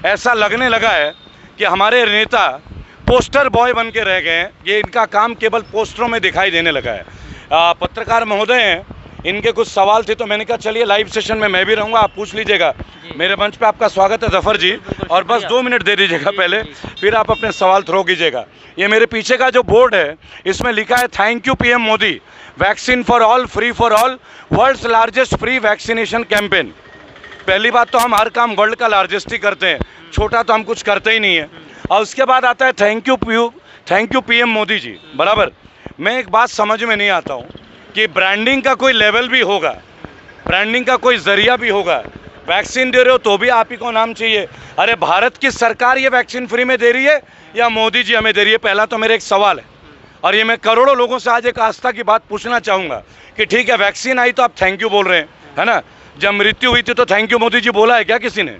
ऐसा लगने लगा है कि हमारे नेता पोस्टर बॉय बन के रह गए हैं। ये इनका काम केवल पोस्टरों में दिखाई देने लगा है। पत्रकार महोदय हैं, इनके कुछ सवाल थे तो मैंने कहा चलिए लाइव सेशन में मैं भी रहूँगा, आप पूछ लीजिएगा। मेरे मंच पे आपका स्वागत है जफर जी, और बस 2 मिनट दे दीजिएगा पहले, फिर आप अपने सवाल थ्रो कीजिएगा। ये मेरे पीछे का जो बोर्ड है इसमें लिखा है thank you PM Modi, vaccine for all, free for all, world's largest free vaccination campaign. पहली बात तो हम हर काम वर्ल्ड का लार्जेस्ट ही करते हैं, छोटा तो हम कुछ करते ही नहीं है। और उसके बाद आता है thank you PM Modi ji, बराबर। मैं एक बात समझ में नहीं आता हूँ कि ब्रांडिंग का कोई लेवल भी होगा, ब्रांडिंग का कोई जरिया भी होगा। वैक्सीन दे रहे हो तो भी आप ही को नाम चाहिए। अरे भारत की सरकार ये वैक्सीन फ्री में दे रही है या मोदी जी हमें दे रही है? पहला तो मेरा एक सवाल है, और ये मैं करोड़ों लोगों से आज एक आस्था की बात पूछना चाहूँगा कि ठीक है वैक्सीन आई तो आप थैंक यू बोल रहे हैं, है ना? जब मृत्यु हुई थी तो थैंक यू मोदी जी बोला है क्या किसी ने?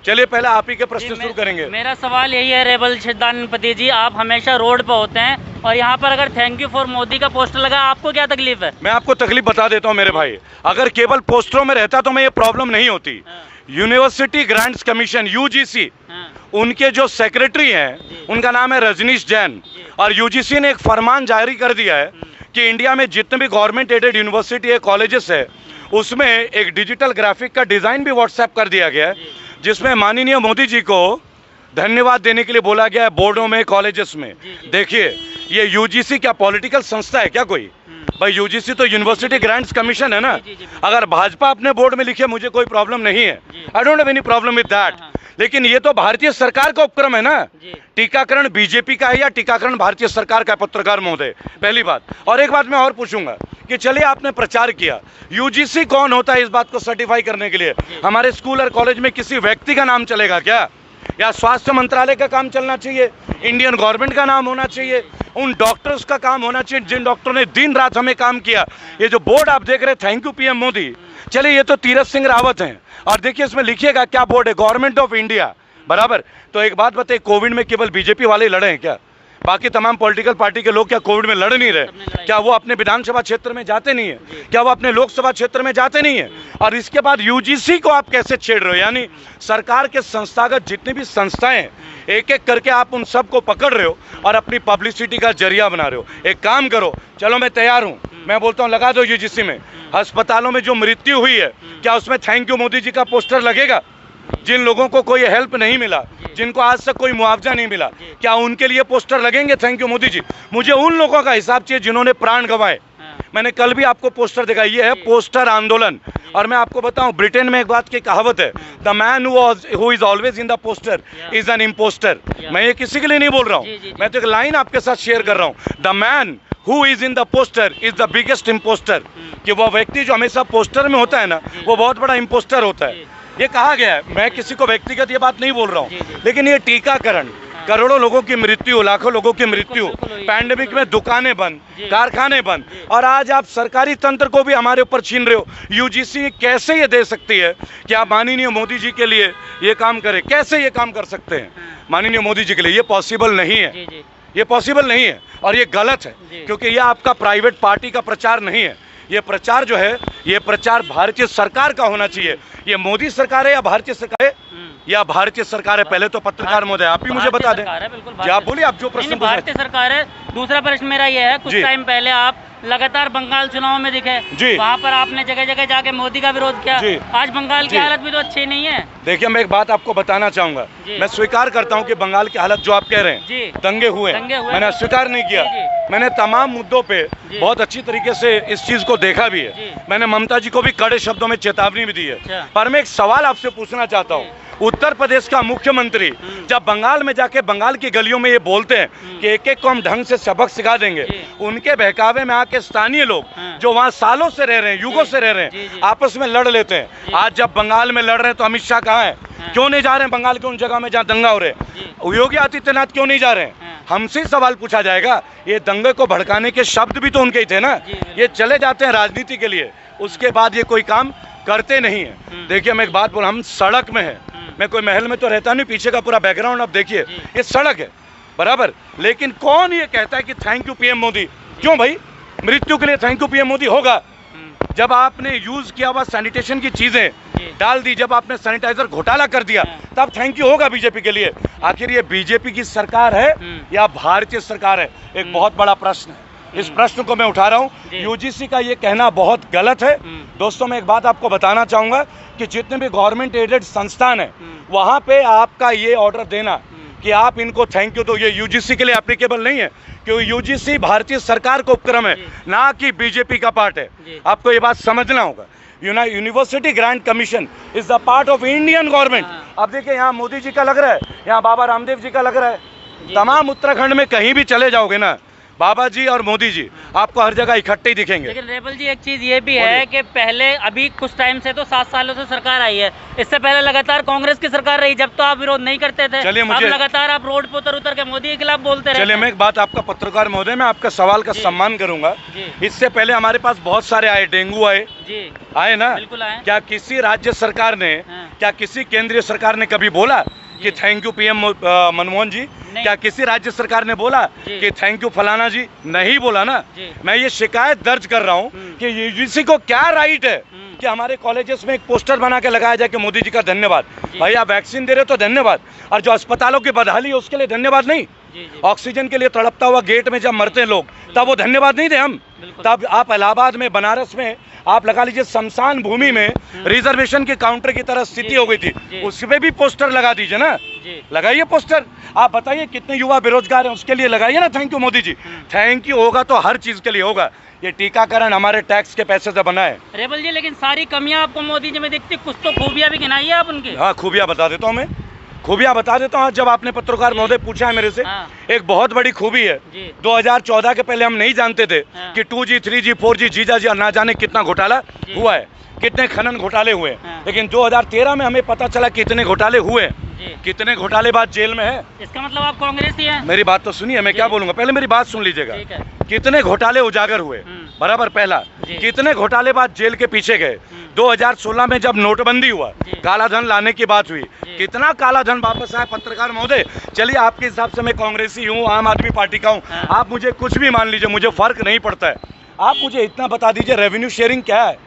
चलिए पहले आप ही के प्रश्न शुरू करेंगे। मेरा सवाल यही है रेबल सिद्धांतपति जी, आप हमेशा रोड पर होते हैं और यहाँ पर अगर थैंक यू फॉर मोदी का पोस्टर लगा, आपको क्या तकलीफ है? मैं आपको तकलीफ बता देता हूँ मेरे भाई, अगर केवल पोस्टरों में रहता तो मैं ये प्रॉब्लम नहीं होती। यूनिवर्सिटी ग्रांट्स कमीशन यूजीसी, उनके जो सेक्रेटरी हैं उनका नाम है रजनीश जैन, और यूजीसी ने एक फरमान जारी कर दिया है कि इंडिया में जितने भी गवर्नमेंट एडेड यूनिवर्सिटी है, कॉलेजेस है, उसमें एक डिजिटल ग्राफिक का डिज़ाइन भी व्हाट्सएप कर दिया गया है, जिसमें माननीय मोदी जी को धन्यवाद देने के लिए बोला गया है बोर्डों में, कॉलेजेस में। देखिए ये यूजीसी क्या पॉलिटिकल संस्था है क्या कोई? भाई यूजीसी तो यूनिवर्सिटी ग्रांट्स कमीशन है ना। अगर भाजपा अपने बोर्ड में लिखे मुझे कोई प्रॉब्लम नहीं है, I don't have any problem with that, लेकिन ये तो भारतीय सरकार का उपक्रम है ना। टीकाकरण बीजेपी का है या टीकाकरण भारतीय सरकार का है? पत्रकार महोदय, पहली बात। और एक बात मैं और पूछूंगा कि चलिए आपने प्रचार किया, यूजीसी कौन होता है इस बात को सर्टिफाई करने के लिए? हमारे स्कूल और कॉलेज में किसी व्यक्ति का नाम चलेगा क्या? या स्वास्थ्य मंत्रालय का काम चलना चाहिए? इंडियन गवर्नमेंट का नाम होना चाहिए? उन डॉक्टर्स का काम होना चाहिए जिन डॉक्टरों ने दिन रात हमें काम किया? ये जो बोर्ड आप देख रहे हैं थैंक यू पीएम मोदी, चलिए ये तो तीरथ सिंह रावत हैं, और देखिए इसमें लिखिएगा क्या बोर्ड है, गवर्नमेंट ऑफ इंडिया, बराबर। तो एक बात बताइए, कोविड में केवल बीजेपी वाले लड़े हैं क्या? बाकी तमाम पॉलिटिकल पार्टी के लोग क्या कोविड में लड़ नहीं रहे? क्या वो अपने विधानसभा क्षेत्र में जाते नहीं है? क्या वो अपने लोकसभा क्षेत्र में जाते नहीं है? और इसके बाद यूजीसी को आप कैसे छेड़ रहे हो? यानी सरकार के संस्थागत जितनी भी संस्थाएं हैं, एक एक करके आप उन सबको पकड़ रहे हो और अपनी पब्लिसिटी का जरिया बना रहे हो। एक काम करो, चलो मैं तैयार हूँ, मैं बोलता हूँ लगा दो यूजीसी में। अस्पतालों में जो मृत्यु हुई है क्या उसमें थैंक यू मोदी जी का पोस्टर लगेगा? जिन लोगों को कोई हेल्प नहीं मिला, जिनको आज तक कोई मुआवजा नहीं मिला, क्या उनके लिए पोस्टर लगेंगे थैंक यू मोदी जी? मुझे उन लोगों का हिसाब चाहिए जिन्होंने प्राण गंवाए। मैंने कल भी आपको पोस्टर दिखाया, ये है पोस्टर आंदोलन। और मैं आपको बताऊं, ब्रिटेन में एक बात की कहावत है, the man who is always in the poster is an impostor. मैं ये किसी के लिए नहीं बोल रहा हूँ, मैं तो एक लाइन आपके साथ शेयर कर रहा हूँ, the man who is in the poster is the biggest impostor. कि वह व्यक्ति जो हमेशा पोस्टर में होता है ना, वो बहुत बड़ा इम्पोस्टर होता है। ये कहा गया है, मैं किसी को व्यक्तिगत ये बात नहीं बोल रहा हूँ, लेकिन ये टीकाकरण, करोड़ों लोगों की मृत्यु, लाखों लोगों की मृत्यु, पैंडेमिक में दुकानें बंद, कारखाने बंद, और आज आप सरकारी तंत्र को भी हमारे ऊपर छीन रहे हो। यूजीसी कैसे ये दे सकती है कि आप माननीय मोदी जी के लिए ये काम करें? कैसे ये काम कर सकते हैं माननीय मोदी जी के लिए? ये पॉसिबल नहीं है, ये पॉसिबल नहीं है, और ये गलत है, क्योंकि ये आपका प्राइवेट पार्टी का प्रचार नहीं है। ये प्रचार जो है, ये प्रचार भारतीय सरकार का होना चाहिए। ये मोदी सरकार है या भारतीय सरकार है? या भारतीय सरकार है? पहले तो पत्रकार महोदय आप ही मुझे बता दें। आप बोलिए, आप जो प्रश्न। भारतीय सरकार है। दूसरा प्रश्न मेरा ये है, कुछ टाइम पहले आप लगातार बंगाल चुनाव में दिखे, वहाँ पर आपने जगह जगह जाके मोदी का विरोध किया। आज बंगाल की हालत भी तो अच्छी नहीं है। देखिए मैं एक बात आपको बताना चाहूंगा, मैं स्वीकार करता हूँ कि बंगाल की हालत जो आप कह रहे हैं, दंगे हुए, मैंने स्वीकार नहीं किया। मैंने तमाम मुद्दों पे बहुत अच्छी तरीके से इस चीज को देखा भी है। मैंने ममता जी को भी कड़े शब्दों में चेतावनी भी दी है। पर मैं एक सवाल आपसे पूछना चाहता हूँ, उत्तर प्रदेश का मुख्यमंत्री जब बंगाल में जाके बंगाल की गलियों में ये बोलते हैं कि एक एक को हम ढंग से सबक सिखा देंगे, उनके बहकावे में आके स्थानीय लोग जो वहाँ सालों से रह रहे हैं, युगों से रह रहे हैं, आपस में लड़ लेते हैं। आज जब बंगाल में लड़ रहे हैं तो अमित शाह कहाँ है? क्यों नहीं जा रहे हैं बंगाल के उन जगह में जहाँ दंगा हो रहे हैं? योगी आदित्यनाथ क्यों नहीं जा रहे हैं? हमसे सवाल पूछा जाएगा। ये दंगे को भड़काने के शब्द भी तो उनके ही थे ना। ये चले जाते हैं राजनीति के लिए, उसके बाद ये कोई काम करते नहीं है। देखिए मैं एक बात बोल, हम सड़क में है, मैं कोई महल में तो रहता नहीं, पीछे का पूरा बैकग्राउंड आप देखिए, ये सड़क है, बराबर। लेकिन कौन ये कहता है कि थैंक यू पीएम मोदी? क्यों भाई? मृत्यु के लिए थैंक यू पीएम मोदी होगा? जब आपने यूज किया हुआ सैनिटेशन की चीजें डाल दी, जब आपने सैनिटाइजर घोटाला कर दिया, तब थैंक यू होगा बीजेपी के लिए। आखिर ये बीजेपी की सरकार है या भारतीय सरकार है, एक बहुत बड़ा प्रश्न है। इस प्रश्न को मैं उठा रहा हूँ। यूजीसी का ये कहना बहुत गलत है। दोस्तों, मैं एक बात आपको बताना चाहूंगा कि जितने भी गवर्नमेंट एडेड संस्थान है, वहां पे आपका ये ऑर्डर देना कि आप इनको थैंक यू, तो ये यूजीसी के लिए एप्लीकेबल नहीं है, क्योंकि यूजीसी भारतीय सरकार का उपक्रम है, ना कि बीजेपी का पार्ट है। आपको ये बात समझना होगा। University grant commission is the part of Indian government. अब देखिए, यहाँ मोदी जी का लग रहा है, यहाँ बाबा रामदेव जी का लग रहा है। तमाम उत्तराखंड में कहीं भी चले जाओगे ना, बाबा जी और मोदी जी आपको हर जगह इकट्ठे ही दिखेंगे। लेकिन रेबल जी, एक चीज ये भी है कि पहले अभी कुछ टाइम से तो 7 सालों से सरकार आई है, इससे पहले लगातार कांग्रेस की सरकार रही, जब तो आप विरोध नहीं करते थे। चलिए, अब लगातार आप रोड पर उतर के मोदी के खिलाफ बोलते रहे। चलिए, मैं एक बात आपका पत्रकार महोदय, मैं आपका सवाल का सम्मान करूंगा। इससे पहले हमारे पास बहुत सारे आए, डेंगू आए, आए ना? बिल्कुल आए। क्या किसी राज्य सरकार ने, क्या किसी केंद्रीय सरकार ने कभी बोला कि थैंक यू पीएम मनमोहन जी? क्या किसी राज्य सरकार ने बोला कि थैंक यू फलाना जी? नहीं बोला ना। मैं ये शिकायत दर्ज कर रहा हूँ कि यूजीसी को क्या राइट है कि हमारे कॉलेजेस में एक पोस्टर बना के लगाया जाए कि मोदी जी का धन्यवाद। भाई, आप वैक्सीन दे रहे हो तो धन्यवाद, और जो अस्पतालों की बदहाली है उसके लिए धन्यवाद नहीं। ऑक्सीजन के लिए तड़पता हुआ गेट में जब मरते हैं लोग, तब वो धन्यवाद नहीं दे हम। तब आप इलाहाबाद में, बनारस में, आप लगा लीजिए शमशान भूमि में रिजर्वेशन के काउंटर की तरह स्थिति हो गई थी, उसपे भी पोस्टर लगा दीजिए ना, लगाइए पोस्टर। आप बताइए कितने युवा बेरोजगार हैं, उसके लिए लगाइए ना thank you Modi ji. Thank you होगा तो हर चीज के लिए होगा। ये टीकाकरण हमारे टैक्स के पैसे से बना है। रेबल जी, लेकिन सारी कमियां आपको मोदी जी में दिखती, कुछ तो खूबियां भी गिनाई है आप उनकी। हाँ, खूबियां बता देता हूँ मैं, खूबियां बता देता हूँ। जब आपने पत्रकार महोदय पूछा है मेरे से, एक बहुत बड़ी खूबी है। 2014 के पहले हम नहीं जानते थे कि 2G, 3G, 4G, जीजा जी ना जाने कितना घोटाला हुआ है, कितने खनन घोटाले हुए। लेकिन 2013 में हमें पता चला कितने घोटाले हुए, कितने घोटालेबाज जेल में है। इसका मतलब आप कांग्रेस ही हैं? मेरी बात तो सुनिए, मैं क्या बोलूंगा, पहले मेरी बात सुन लीजिएगा। कितने घोटाले उजागर हुए, बराबर। पहला, कितने घोटालेबाज जेल के पीछे गए। 2016 में जब नोटबंदी हुआ, काला धन लाने की बात हुई, कितना काला धन वापस आया। पत्रकार महोदय, चलिए आपके हिसाब से मैं कांग्रेसी हूँ, आम आदमी पार्टी का हूँ, आप मुझे कुछ भी मान लीजिए, मुझे फर्क नहीं पड़ता है। आप मुझे इतना बता दीजिए, रेवेन्यू शेयरिंग क्या है?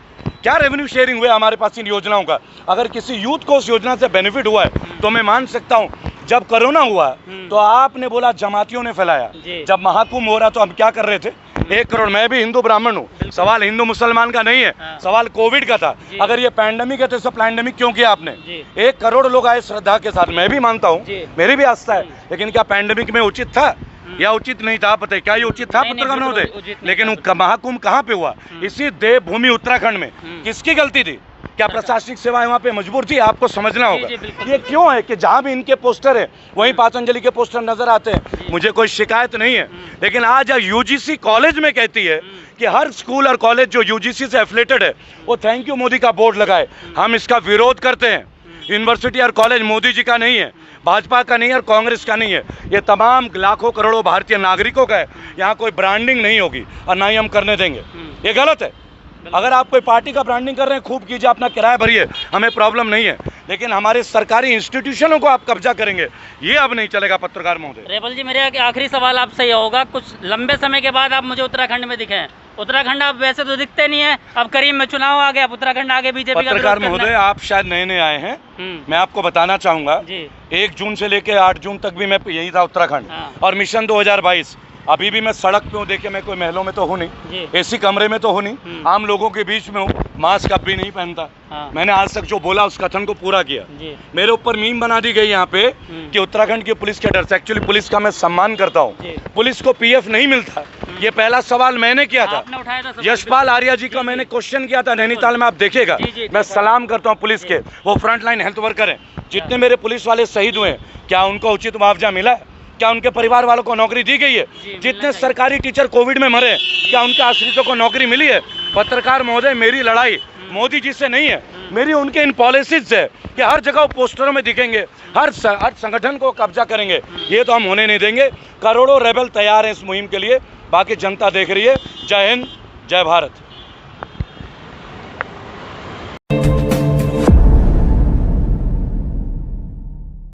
क्या रेवेन्यू शेयरिंग हुआ हमारे पास इन योजनाओं का? अगर किसी यूथ को उस योजना से बेनिफिट हुआ है तो मैं मान सकता हूँ। जब कोरोना हुआ तो आपने बोला जमातियों ने फैलाया, जब महाकुंभ हो रहा तो हम क्या कर रहे थे? 1 करोड़, मैं भी हिंदू ब्राह्मण हूँ, सवाल हिंदू मुसलमान का नहीं है, सवाल कोविड का था। अगर ये पैंडेमिक है तो इसे पैंडेमिक क्यों किया आपने? 1 करोड़ लोग आए श्रद्धा के साथ, मैं भी मानता हूँ, मेरी भी आस्था है, लेकिन क्या पैंडेमिक में उचित था या उचित नहीं था? आप बताइए, क्या ये उचित था पत्रकार महोदय? लेकिन महाकुंभ कहाँ पे हुआ? इसी देवभूमि उत्तराखंड में। किसकी गलती थी? क्या प्रशासनिक सेवाएं वहाँ पे मजबूर थी? आपको समझना होगा। ये क्यों है कि जहाँ भी इनके पोस्टर है वहीं पातंजलि के पोस्टर नजर आते हैं। मुझे कोई शिकायत नहीं है, लेकिन आज यूजीसी कॉलेज में कहती है कि हर स्कूल और कॉलेज जो यूजीसी से एफिलेटेड है वो थैंक यू मोदी का बोर्ड लगाए। हम इसका विरोध करते हैं। यूनिवर्सिटी और कॉलेज मोदी जी का नहीं है, भाजपा का नहीं है और कांग्रेस का नहीं है, ये तमाम लाखों करोड़ों भारतीय नागरिकों का है। यहाँ कोई ब्रांडिंग नहीं होगी और ना ही हम करने देंगे। ये गलत है। अगर आप कोई पार्टी का ब्रांडिंग कर रहे हैं, खूब कीजिए, अपना किराया भरिए, हमें प्रॉब्लम नहीं है, लेकिन हमारे सरकारी इंस्टीट्यूशनों को आप कब्जा करेंगे, ये अब नहीं चलेगा। पत्रकार महोदय, रेबल जी, मेरे आखिरी सवाल आपसे ये होगा, कुछ लंबे समय के बाद आप मुझे उत्तराखंड में दिखे हैं। उत्तराखंड आप वैसे तो दिखते नहीं है, अब करीब में चुनाव आ गया, अब उत्तराखंड आगे बीजेपी का। पत्रकार महोदय, आप शायद नए नए आए हैं, मैं आपको बताना चाहूंगा, 1 जून से लेकर 8 जून तक भी मैं यही था उत्तराखंड। और मिशन 2022 अभी भी मैं सड़क पे हूँ। देखिए, मैं कोई महलों में तो हूँ नहीं, एसी कमरे में तो हूँ नहीं, आम लोगों के बीच में हूँ, मास्क अब भी नहीं पहनता। मैंने आज तक जो बोला उस कथन को पूरा किया। मेरे ऊपर मीम बना दी गई यहाँ पे कि उत्तराखंड की पुलिस के डर से। एक्चुअली पुलिस का मैं सम्मान करता हूँ, पुलिस को पीएफ नहीं मिलता। ये पहला सवाल मैंने किया था, यशपाल आर्या जी का मैंने क्वेश्चन किया था नैनीताल में, आप देखेगा। मैं सलाम करता हूँ पुलिस के, वो फ्रंट लाइन हेल्थ वर्कर हैं। जितने मेरे पुलिस वाले शहीद हुए, क्या उनको उचित मुआवजा मिला है? क्या उनके परिवार वालों को नौकरी दी गई है? जितने सरकारी टीचर कोविड में मरे, क्या उनके आश्रितों को नौकरी मिली है? पत्रकार महोदय, मेरी लड़ाई मोदी जी से नहीं है, मेरी उनके इन पॉलिसीज से कि हर जगह पोस्टरों में दिखेंगे, हर संगठन को कब्जा करेंगे, ये तो हम होने नहीं देंगे। करोड़ों रेबल तैयार हैं इस मुहिम के लिए, बाकी जनता देख रही है। जय हिंद, जय भारत।